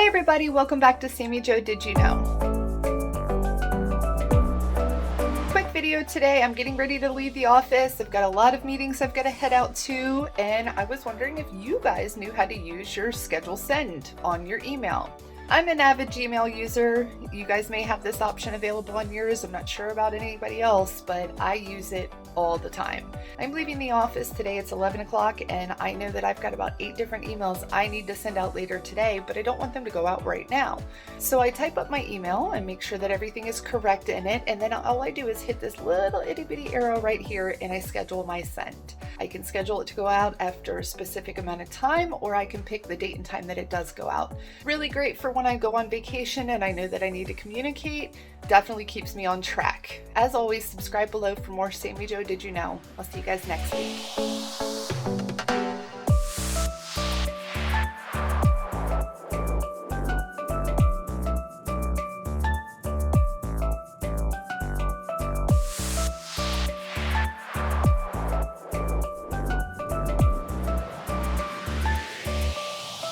everybody, welcome back to Sammy Joe Did You Know? Quick video today. I'm getting ready to leave the office. I've got a lot of meetings I've got to head out to, and I was wondering if you guys knew how to use your schedule send on your email. I'm an avid Gmail user. You guys may have this option available on yours. I'm not sure about anybody else, but I use it all the time. I'm leaving the office today. It's 11 o'clock, and I know that I've got about 8 different emails I need to send out later today, but I don't want them to go out right now. So I type up my email and make sure that everything is correct in it, and then all I do is hit this little itty bitty arrow right here, and I schedule my send. I can schedule it to go out after a specific amount of time, or I can pick the date and time that it does go out. Really great for when I go on vacation and I know that I need to communicate. Definitely keeps me on track. As always, subscribe below for more Sammy Joe Did You Know? I'll see you guys next week.